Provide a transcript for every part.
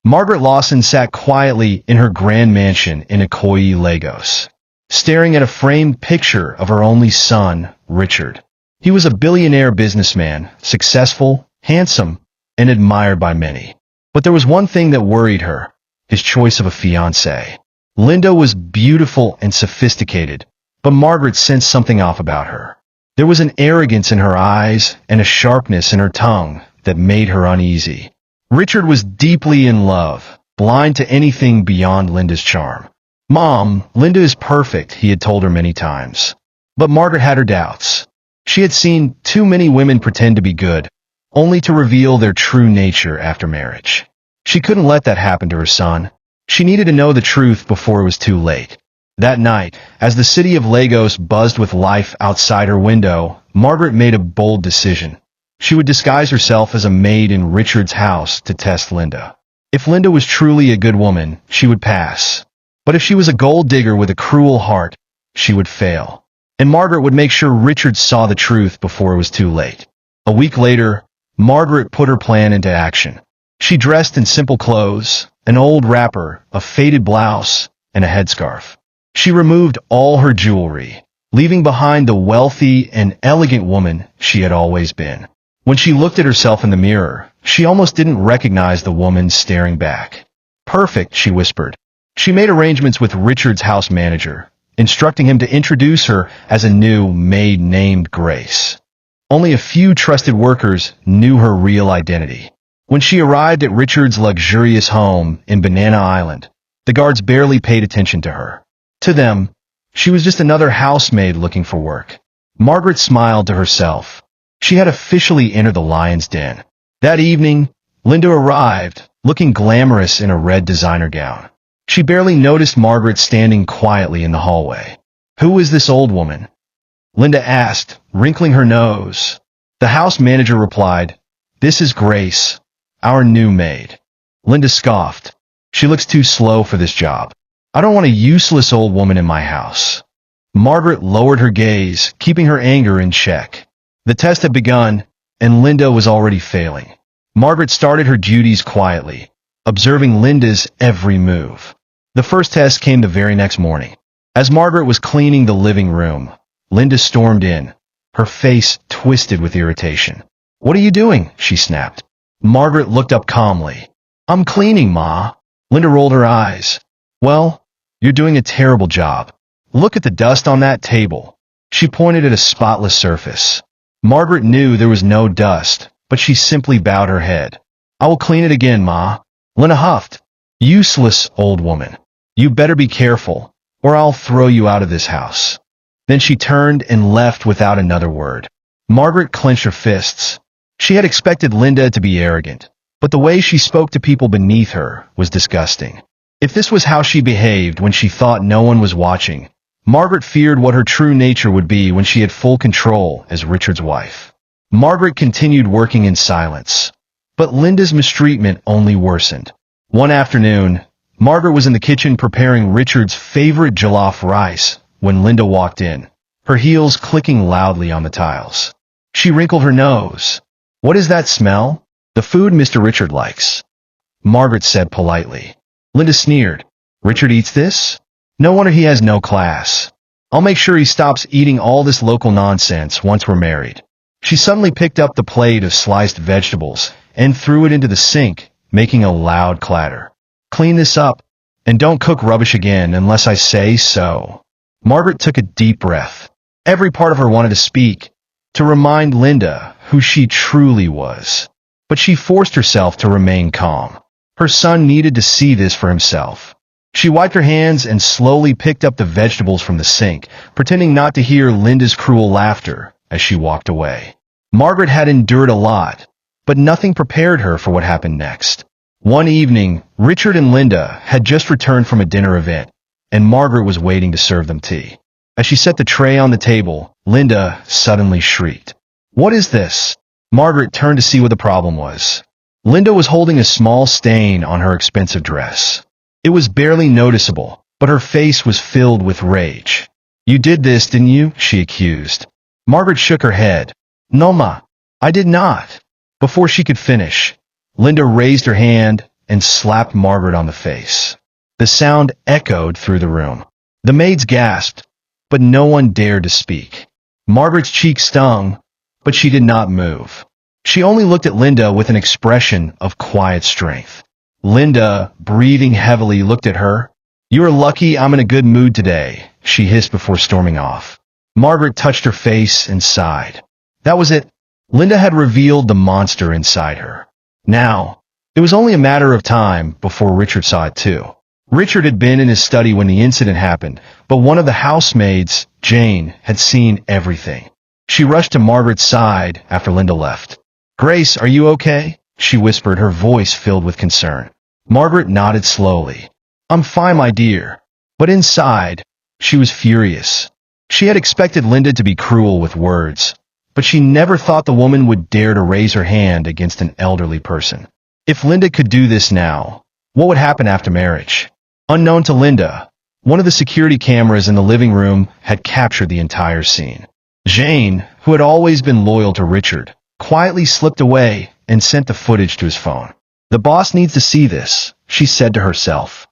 Margaret Lawson sat quietly in her grand mansion in Ikoyi, Lagos, staring at a framed picture of her only son, Richard. He was a billionaire businessman, successful, handsome, and admired by many. But there was one thing that worried her: his choice of a fiancée. Linda was beautiful and sophisticated, but Margaret sensed something off about her. There was an arrogance in her eyes and a sharpness in her tongue that made her uneasy. Richard was deeply in love, blind to anything beyond Linda's charm. "Mom, Linda is perfect," he had told her many times. But Margaret had her doubts. She had seen too many women pretend to be good, only to reveal their true nature after marriage. She couldn't let that happen to her son. She needed to know the truth before it was too late. That night, as the city of Lagos buzzed with life outside her window, Margaret made a bold decision. She would disguise herself as a maid in Richard's house to test Linda. If Linda was truly a good woman, she would pass. But if she was a gold digger with a cruel heart, she would fail. And Margaret would make sure Richard saw the truth before it was too late. A week later, Margaret put her plan into action. She dressed in simple clothes, an old wrapper, a faded blouse, and a headscarf. She removed all her jewelry, leaving behind the wealthy and elegant woman she had always been. When she looked at herself in the mirror, she almost didn't recognize the woman staring back. "Perfect," she whispered. She made arrangements with Richard's house manager, instructing him to introduce her as a new maid named Grace. Only a few trusted workers knew her real identity. When she arrived at Richard's luxurious home in Banana Island, the guards barely paid attention to her. To them, she was just another housemaid looking for work. Margaret smiled to herself. She had officially entered the lion's den. That evening, Linda arrived, looking glamorous in a red designer gown. She barely noticed Margaret standing quietly in the hallway. "Who is this old woman?" Linda asked, wrinkling her nose. The house manager replied, "This is Grace, our new maid." Linda scoffed. "She looks too slow for this job. I don't want a useless old woman in my house." Margaret lowered her gaze, keeping her anger in check. The test had begun, and Linda was already failing. Margaret started her duties quietly, observing Linda's every move. The first test came the very next morning. As Margaret was cleaning the living room, Linda stormed in, her face twisted with irritation. "What are you doing?" she snapped. Margaret looked up calmly. "I'm cleaning, Ma." Linda rolled her eyes. "Well, you're doing a terrible job. Look at the dust on that table." She pointed at a spotless surface. Margaret knew there was no dust, but she simply bowed her head. "I will clean it again, Ma." Linda huffed. "Useless old woman. You better be careful, or I'll throw you out of this house." Then she turned and left without another word. Margaret clenched her fists. She had expected Linda to be arrogant, but the way she spoke to people beneath her was disgusting. If this was how she behaved when she thought no one was watching, Margaret feared what her true nature would be when she had full control as Richard's wife. Margaret continued working in silence, but Linda's mistreatment only worsened. One afternoon, Margaret was in the kitchen preparing Richard's favorite jollof rice when Linda walked in, her heels clicking loudly on the tiles. She wrinkled her nose. "What is that smell?" "The food Mr. Richard likes," Margaret said politely. Linda sneered. "Richard eats this? No wonder he has no class. I'll make sure he stops eating all this local nonsense once we're married." She suddenly picked up the plate of sliced vegetables and threw it into the sink, making a loud clatter. "Clean this up, and don't cook rubbish again unless I say so." Margaret took a deep breath. Every part of her wanted to speak, to remind Linda who she truly was. But she forced herself to remain calm. Her son needed to see this for himself. She wiped her hands and slowly picked up the vegetables from the sink, pretending not to hear Linda's cruel laughter as she walked away. Margaret had endured a lot, but nothing prepared her for what happened next. One evening, Richard and Linda had just returned from a dinner event, and Margaret was waiting to serve them tea. As she set the tray on the table, Linda suddenly shrieked. "What is this?" Margaret turned to see what the problem was. Linda was holding a small stain on her expensive dress. It was barely noticeable, but her face was filled with rage. "You did this, didn't you?" she accused. Margaret shook her head. "No, Ma, I did not." Before she could finish, Linda raised her hand and slapped Margaret on the face. The sound echoed through the room. The maids gasped, but no one dared to speak. Margaret's cheek stung, but she did not move. She only looked at Linda with an expression of quiet strength. Linda, breathing heavily, looked at her. "You are lucky I'm in a good mood today," she hissed before storming off. Margaret touched her face and sighed. That was it. Linda had revealed the monster inside her. Now, it was only a matter of time before Richard saw it too. Richard had been in his study when the incident happened, but one of the housemaids, Jane, had seen everything. She rushed to Margaret's side after Linda left. "Grace, are you okay?" she whispered, her voice filled with concern. Margaret nodded slowly. "I'm fine, my dear." But inside, she was furious. She had expected Linda to be cruel with words, but she never thought the woman would dare to raise her hand against an elderly person. If Linda could do this now, what would happen after marriage? Unknown to Linda, one of the security cameras in the living room had captured the entire scene. Jane, who had always been loyal to Richard, quietly slipped away and sent the footage to his phone. "The boss needs to see this," she said to herself.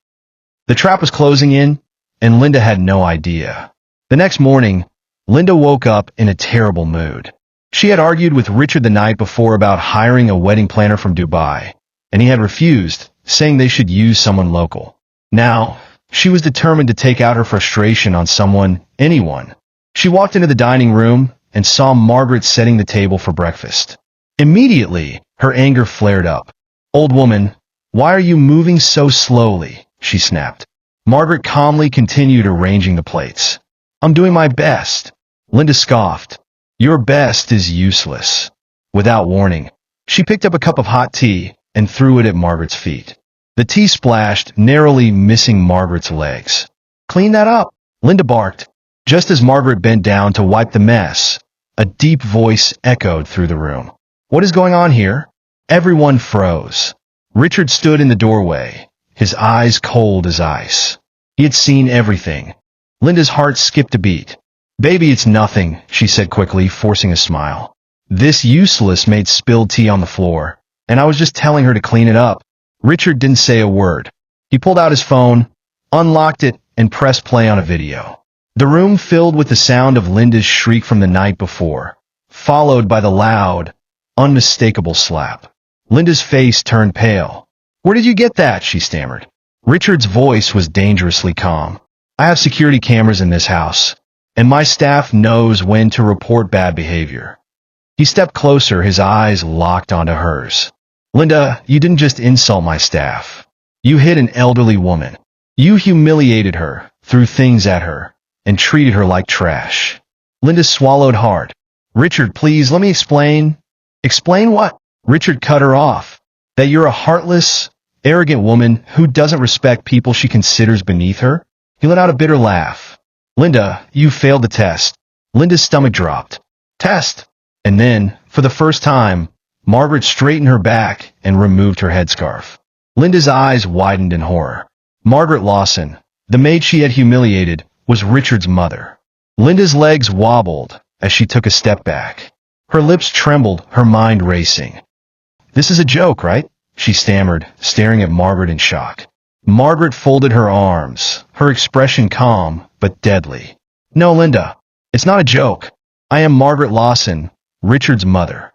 The trap was closing in, and Linda had no idea. The next morning, Linda woke up in a terrible mood. She had argued with Richard the night before about hiring a wedding planner from Dubai, and he had refused, saying they should use someone local. Now, she was determined to take out her frustration on someone, anyone. She walked into the dining room and saw Margaret setting the table for breakfast. Immediately, her anger flared up. "Old woman, why are you moving so slowly?" she snapped. Margaret calmly continued arranging the plates. "I'm doing my best." Linda scoffed. "Your best is useless." Without warning, she picked up a cup of hot tea and threw it at Margaret's feet. The tea splashed, narrowly missing Margaret's legs. "Clean that up," Linda barked. Just as Margaret bent down to wipe the mess, a deep voice echoed through the room. "What is going on here?" Everyone froze. Richard stood in the doorway, his eyes cold as ice. He had seen everything. Linda's heart skipped a beat. "Baby, it's nothing," she said quickly, forcing a smile. "This useless maid spilled tea on the floor, and I was just telling her to clean it up." Richard didn't say a word. He pulled out his phone, unlocked it, and pressed play on a video. The room filled with the sound of Linda's shriek from the night before, followed by the loud, unmistakable slap. Linda's face turned pale. "Where did you get that?" she stammered. Richard's voice was dangerously calm. "I have security cameras in this house, and my staff knows when to report bad behavior." He stepped closer, his eyes locked onto hers. "Linda, you didn't just insult my staff. You hit an elderly woman. You humiliated her, threw things at her, and treated her like trash." Linda swallowed hard. "Richard, please, let me explain." "Explain what?" Richard cut her off. "That you're a heartless, arrogant woman who doesn't respect people she considers beneath her." He let out a bitter laugh. "Linda, you failed the test." Linda's stomach dropped. "Test?" And then, for the first time, Margaret straightened her back and removed her headscarf. Linda's eyes widened in horror. Margaret Lawson, the maid she had humiliated, was Richard's mother. Linda's legs wobbled as she took a step back. Her lips trembled, her mind racing. "This is a joke, right?" she stammered, staring at Margaret in shock. Margaret folded her arms, her expression calm but deadly. "No, Linda, it's not a joke. I am Margaret Lawson, Richard's mother."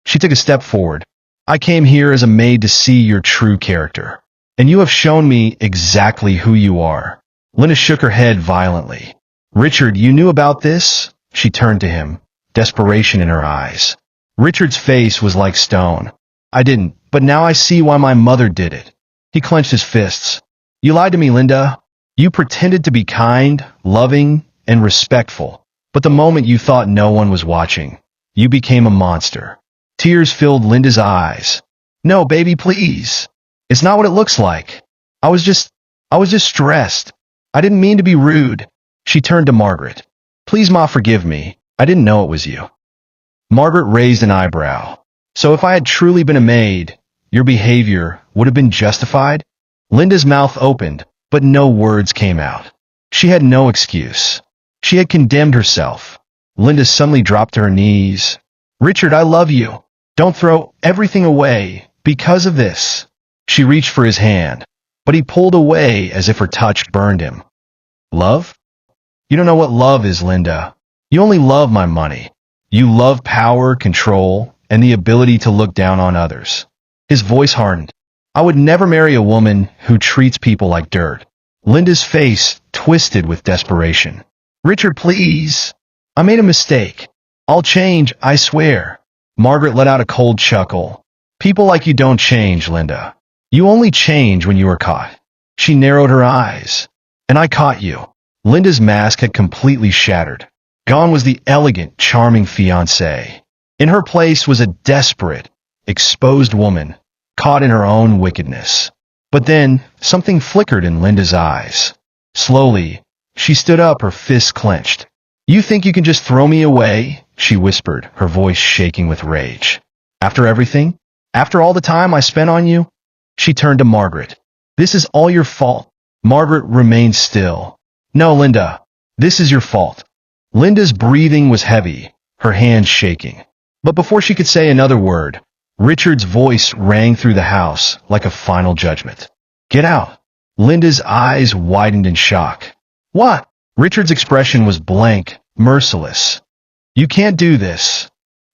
She took a step forward. "I came here as a maid to see your true character, and you have shown me exactly who you are." Linda shook her head violently. "Richard, you knew about this?" She turned to him, desperation in her eyes. Richard's face was like stone. "I didn't, but now I see why my mother did it." He clenched his fists. "You lied to me, Linda. You pretended to be kind, loving, and respectful, but the moment you thought no one was watching, you became a monster." Tears filled Linda's eyes. "No, baby, please. It's not what it looks like. I was just stressed. I didn't mean to be rude." She turned to Margaret. "Please, Ma, forgive me. I didn't know it was you." Margaret raised an eyebrow. "So if I had truly been a maid, your behavior would have been justified?" Linda's mouth opened, but no words came out. She had no excuse. She had condemned herself. Linda suddenly dropped to her knees. "Richard, I love you. Don't throw everything away because of this." She reached for his hand, but he pulled away as if her touch burned him. Love? You don't know what love is, Linda. You only love my money. You love power, control, and the ability to look down on others. His voice hardened. I would never marry a woman who treats people like dirt. Linda's face twisted with desperation. Richard, please. I made a mistake. I'll change, I swear. Margaret let out a cold chuckle. People like you don't change, Linda. You only change when you are caught. She narrowed her eyes. And I caught you. Linda's mask had completely shattered. Gone was the elegant, charming fiancée. In her place was a desperate, exposed woman, caught in her own wickedness. But then, something flickered in Linda's eyes. Slowly, she stood up, her fists clenched. You think you can just throw me away? She whispered, her voice shaking with rage. After everything? After all the time I spent on you? She turned to Margaret. This is all your fault. Margaret remained still. No, Linda, this is your fault. Linda's breathing was heavy, her hands shaking. But before she could say another word, Richard's voice rang through the house like a final judgment. Get out. Linda's eyes widened in shock. What? Richard's expression was blank, merciless. You can't do this.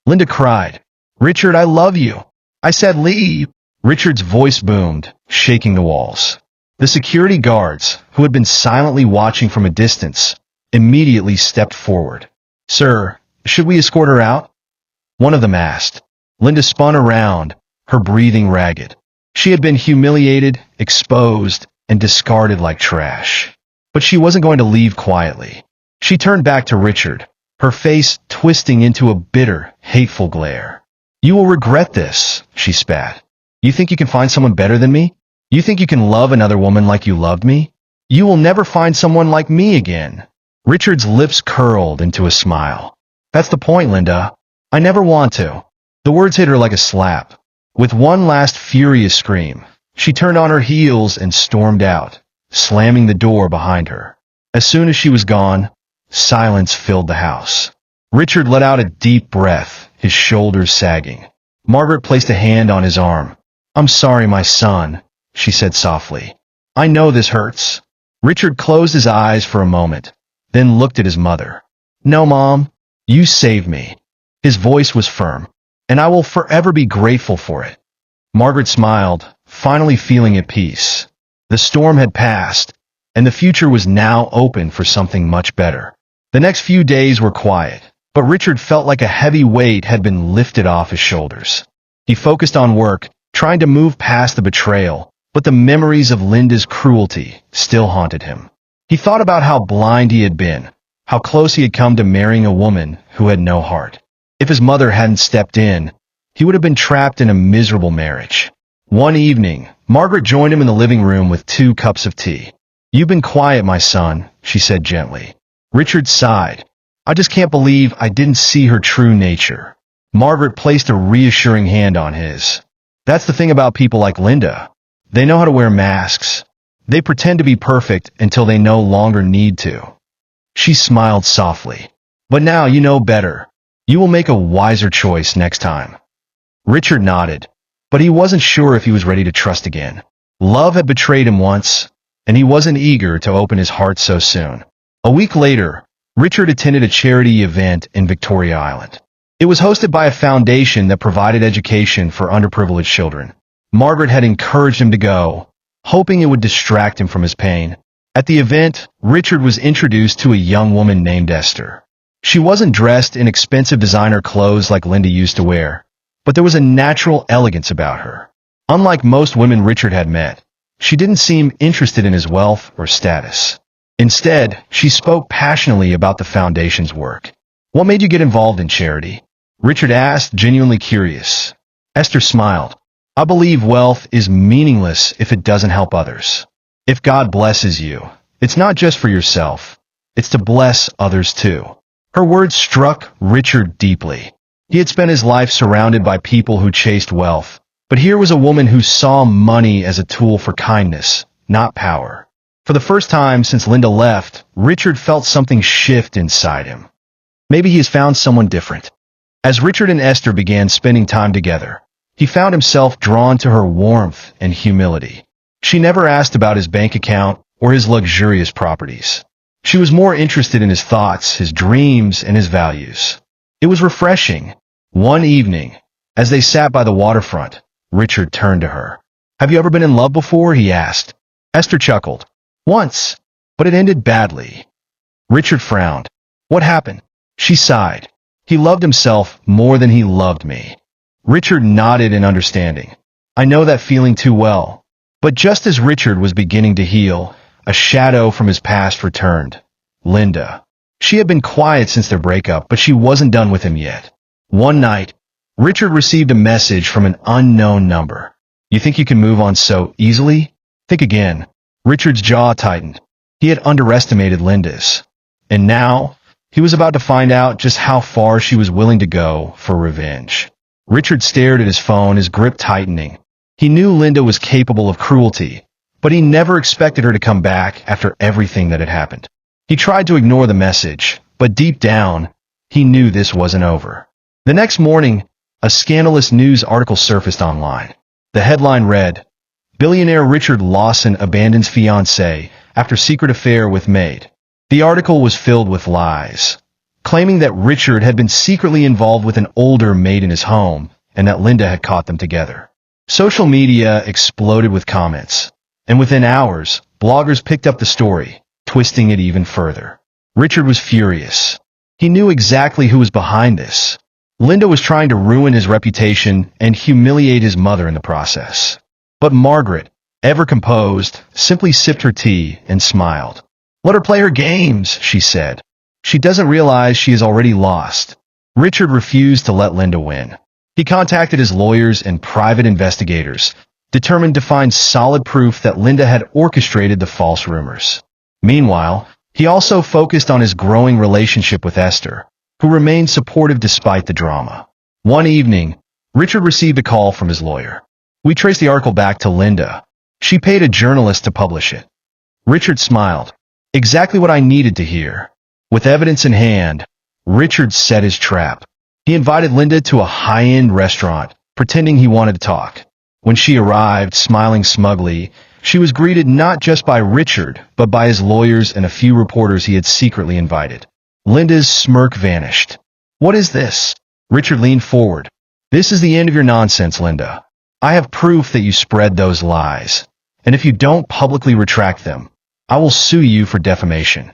Linda cried. Richard, I love you. I said leave. Richard's voice boomed, shaking the walls. The security guards, who had been silently watching from a distance, immediately stepped forward. Sir, should we escort her out? One of them asked. Linda spun around, her breathing ragged. She had been humiliated, exposed, and discarded like trash. But she wasn't going to leave quietly. She turned back to Richard, her face twisting into a bitter, hateful glare. You will regret this, she spat. You think you can find someone better than me? You think you can love another woman like you loved me? You will never find someone like me again. Richard's lips curled into a smile. That's the point, Linda. I never want to. The words hit her like a slap. With one last furious scream, she turned on her heels and stormed out, slamming the door behind her. As soon as she was gone, silence filled the house. Richard let out a deep breath, his shoulders sagging. Margaret placed a hand on his arm. I'm sorry, my son, she said softly. I know this hurts. Richard closed his eyes for a moment, then looked at his mother. No, Mom, you saved me. His voice was firm. And I will forever be grateful for it. Margaret smiled, finally feeling at peace. The storm had passed, and the future was now open for something much better. The next few days were quiet, but Richard felt like a heavy weight had been lifted off his shoulders. He focused on work, trying to move past the betrayal, but the memories of Linda's cruelty still haunted him. He thought about how blind he had been, how close he had come to marrying a woman who had no heart. If his mother hadn't stepped in, he would have been trapped in a miserable marriage. One evening, Margaret joined him in the living room with 2 cups of tea. You've been quiet, my son, she said gently. Richard sighed. I just can't believe I didn't see her true nature. Margaret placed a reassuring hand on his. That's the thing about people like Linda. They know how to wear masks. They pretend to be perfect until they no longer need to. She smiled softly. But now you know better. You will make a wiser choice next time. Richard nodded, but he wasn't sure if he was ready to trust again. Love had betrayed him once, and he wasn't eager to open his heart so soon. A week later, Richard attended a charity event in Victoria Island. It was hosted by a foundation that provided education for underprivileged children. Margaret had encouraged him to go, hoping it would distract him from his pain. At the event, Richard was introduced to a young woman named Esther. She wasn't dressed in expensive designer clothes like Linda used to wear, but there was a natural elegance about her. Unlike most women Richard had met, she didn't seem interested in his wealth or status. Instead, she spoke passionately about the foundation's work. What made you get involved in charity? Richard asked, genuinely curious. Esther smiled. I believe wealth is meaningless if it doesn't help others. If God blesses you, it's not just for yourself, it's to bless others too. Her words struck Richard deeply. He had spent his life surrounded by people who chased wealth, but here was a woman who saw money as a tool for kindness, not power. For the first time since Linda left, Richard felt something shift inside him. Maybe he has found someone different. As Richard and Esther began spending time together, he found himself drawn to her warmth and humility. She never asked about his bank account or his luxurious properties. She was more interested in his thoughts, his dreams, and his values. It was refreshing. One evening, as they sat by the waterfront, Richard turned to her. "Have you ever been in love before?" he asked. Esther chuckled. "Once, but it ended badly." Richard frowned. "What happened?" She sighed. "He loved himself more than he loved me." Richard nodded in understanding. "I know that feeling too well." But just as Richard was beginning to heal, a shadow from his past returned. Linda. She had been quiet since their breakup, but she wasn't done with him yet. One night, Richard received a message from an unknown number. "You think you can move on so easily? Think again." Richard's jaw tightened. He had underestimated Linda's. And now, he was about to find out just how far she was willing to go for revenge. Richard stared at his phone, his grip tightening. He knew Linda was capable of cruelty, but he never expected her to come back after everything that had happened. He tried to ignore the message, but deep down, he knew this wasn't over. The next morning, a scandalous news article surfaced online. The headline read, "Billionaire Richard Lawson abandons fiancée after secret affair with Maid." The article was filled with lies, claiming that Richard had been secretly involved with an older maid in his home and that Linda had caught them together. Social media exploded with comments, and within hours, bloggers picked up the story, twisting it even further. Richard was furious. He knew exactly who was behind this. Linda was trying to ruin his reputation and humiliate his mother in the process. But Margaret, ever composed, simply sipped her tea and smiled. "Let her play her games," she said. "She doesn't realize she has already lost." Richard refused to let Linda win. He contacted his lawyers and private investigators, determined to find solid proof that Linda had orchestrated the false rumors. Meanwhile, he also focused on his growing relationship with Esther, who remained supportive despite the drama. One evening, Richard received a call from his lawyer. "We traced the article back to Linda. She paid a journalist to publish it." Richard smiled. Exactly what I needed to hear. With evidence in hand, Richard set his trap. He invited Linda to a high-end restaurant, pretending he wanted to talk. When she arrived, smiling smugly, she was greeted not just by Richard, but by his lawyers and a few reporters he had secretly invited. Linda's smirk vanished. "What is this?" Richard leaned forward. "This is the end of your nonsense, Linda. I have proof that you spread those lies, and if you don't publicly retract them, I will sue you for defamation."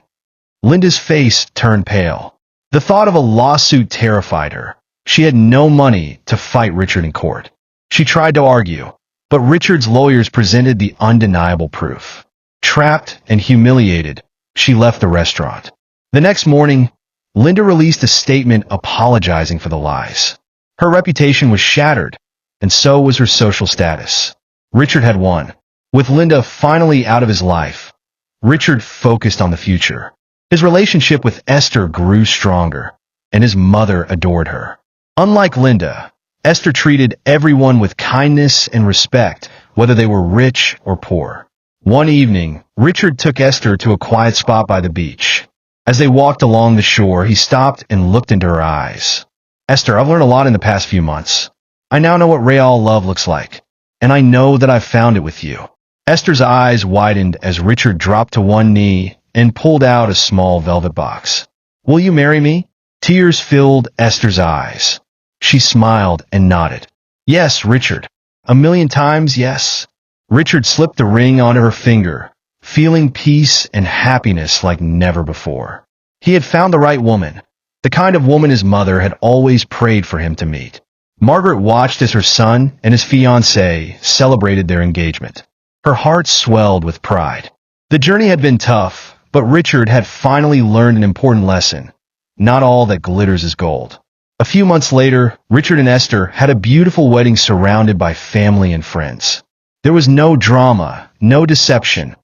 Linda's face turned pale. The thought of a lawsuit terrified her. She had no money to fight Richard in court. She tried to argue, but Richard's lawyers presented the undeniable proof. Trapped and humiliated, she left the restaurant. The next morning, Linda released a statement apologizing for the lies. Her reputation was shattered, and so was her social status. Richard had won. With Linda finally out of his life, Richard focused on the future. His relationship with Esther grew stronger, and his mother adored her. Unlike Linda, Esther treated everyone with kindness and respect, whether they were rich or poor. One evening, Richard took Esther to a quiet spot by the beach. As they walked along the shore, he stopped and looked into her eyes. "Esther, I've learned a lot in the past few months. I now know what real love looks like, and I know that I've found it with you." Esther's eyes widened as Richard dropped to one knee and pulled out a small velvet box. "Will you marry me?" Tears filled Esther's eyes. She smiled and nodded. "Yes, Richard. 1,000,000 times yes." Richard slipped the ring onto her finger, feeling peace and happiness like never before. He had found the right woman, the kind of woman his mother had always prayed for him to meet. Margaret watched as her son and his fiancée celebrated their engagement. Her heart swelled with pride. The journey had been tough, but Richard had finally learned an important lesson. Not all that glitters is gold. A few months later, Richard and Esther had a beautiful wedding surrounded by family and friends. There was no drama, no deception,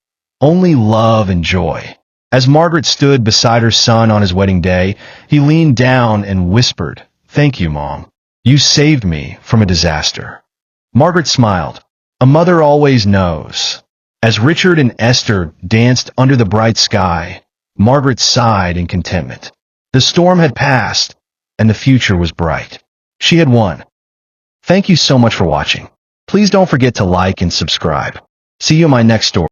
only love and joy. As Margaret stood beside her son on his wedding day, he leaned down and whispered, "Thank you, Mom. You saved me from a disaster." Margaret smiled. A mother always knows. As Richard and Esther danced under the bright sky, Margaret sighed in contentment. The storm had passed, and the future was bright. She had won. Thank you so much for watching. Please don't forget to like and subscribe. See you in my next story.